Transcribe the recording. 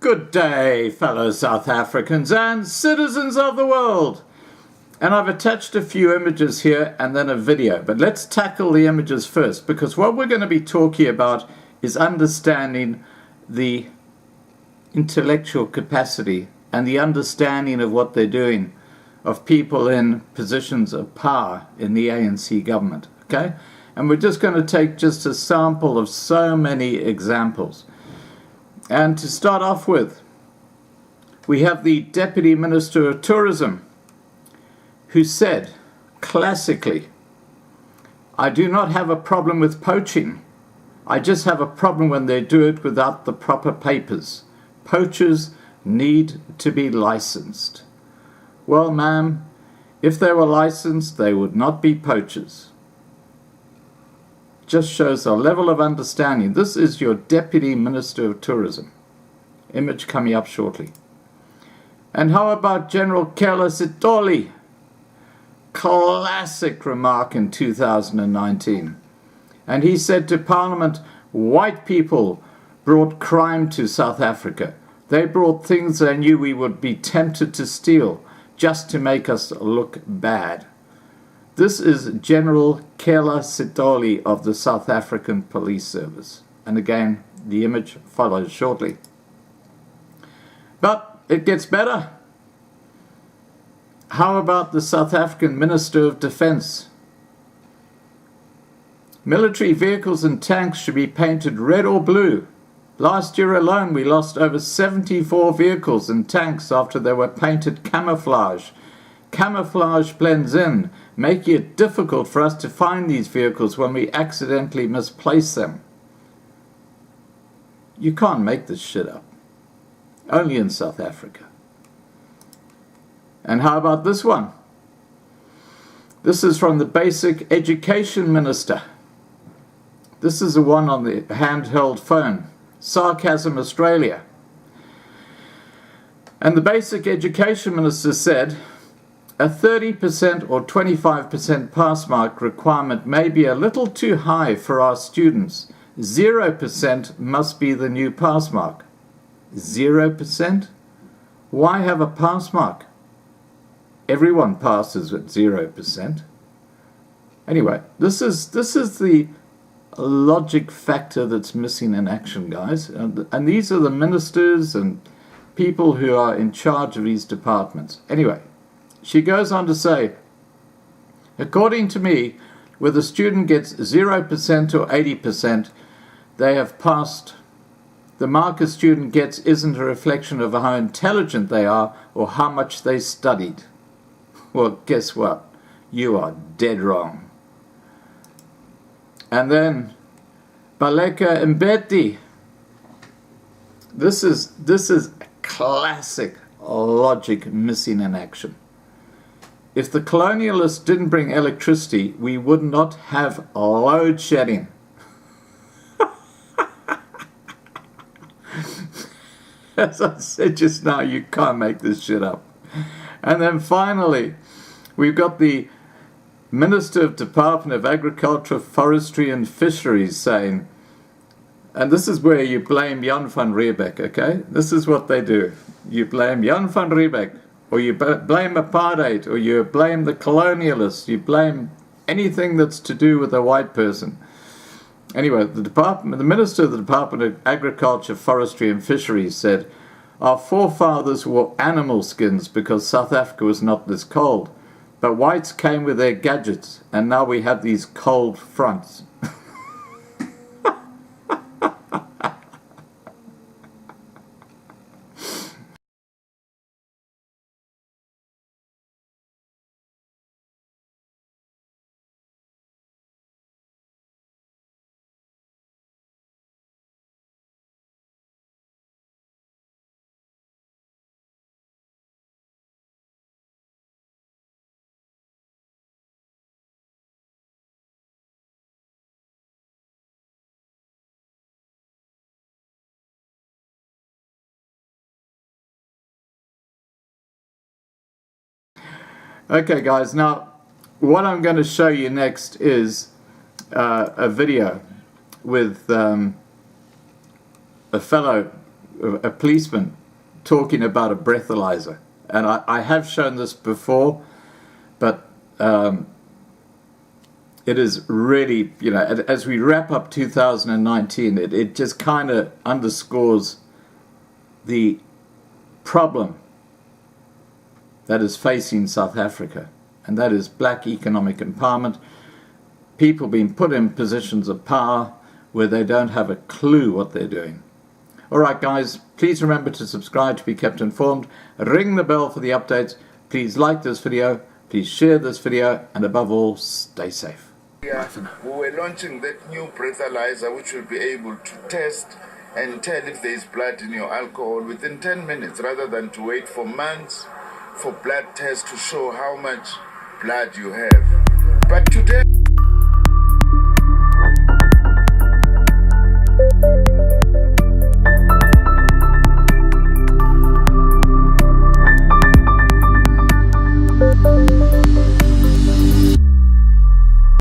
Good day, fellow South Africans and citizens of the world. And I've attached a few images here and then a video, but let's tackle the images first, because what we're going to be talking about is understanding the intellectual capacity and the understanding of what they're doing of people in positions of power in the ANC government, okay? And we're just going to take just a sample of so many examples. And to start off with, we have the Deputy Minister of Tourism, who said, classically, "I do not have a problem with poaching. I just have a problem when they do it without the proper papers. Poachers need to be licensed." Well, ma'am, if they were licensed, they would not be poachers. Just shows a level of understanding. This is your Deputy Minister of Tourism. Image coming up shortly. And how about General Kela Sitoli? Classic remark in 2019. And he said to Parliament, white people brought crime to South Africa. They brought things they knew we would be tempted to steal just to make us look bad. This is General Kela Sitoli of the South African Police Service. And again, the image follows shortly. But it gets better. How about the South African Minister of Defense? Military vehicles and tanks should be painted red or blue. Last year alone, we lost over 74 vehicles and tanks after they were painted camouflage. Camouflage blends in, making it difficult for us to find these vehicles when we accidentally misplace them. You can't make this shit up. Only in South Africa. And how about this one? This is from the Basic Education Minister. This is the one on the handheld phone. Sarcasm Australia. And the Basic Education Minister said, a 30% or 25% pass mark requirement may be a little too high for our students. 0% must be the new pass mark. 0%? Why have a pass mark? Everyone passes at 0%. Anyway, this is the logic factor that's missing in action, guys. And these are the ministers and people who are in charge of these departments. Anyway, she goes on to say, according to me, whether a student gets 0% or 80%, they have passed. The mark a student gets isn't a reflection of how intelligent they are or how much they studied. Well, guess what? You are dead wrong. And then Baleka Mbeki. This is classic logic missing in action. If the colonialists didn't bring electricity, we would not have load shedding. As I said just now, you can't make this shit up. And then finally, we've got the Minister of Department of Agriculture, Forestry and Fisheries saying, and this is where you blame Jan van Riebeeck, okay? This is what they do. You blame Jan van Riebeeck, or you blame apartheid, or you blame the colonialists, you blame anything that's to do with a white person. Anyway, the Minister of the Department of Agriculture, Forestry and Fisheries said, our forefathers wore animal skins because South Africa was not this cold. But whites came with their gadgets, and now we have these cold fronts. Okay, guys, now what I'm going to show you next is a video with a fellow a policeman talking about a breathalyzer. And I have shown this before, but it is really, you know, as we wrap up 2019, it just kind of underscores the problem that is facing South Africa, and that is black economic empowerment, people being put in positions of power where they don't have a clue what they're doing. All right, guys, please remember to subscribe to be kept informed. Ring the bell for the updates. Please like this video. Please share this video. And above all, stay safe. Yeah, we were launching that new breathalyzer which will be able to test and tell if there is blood in your alcohol within 10 minutes rather than to wait for months for blood tests to show how much blood you have. But today...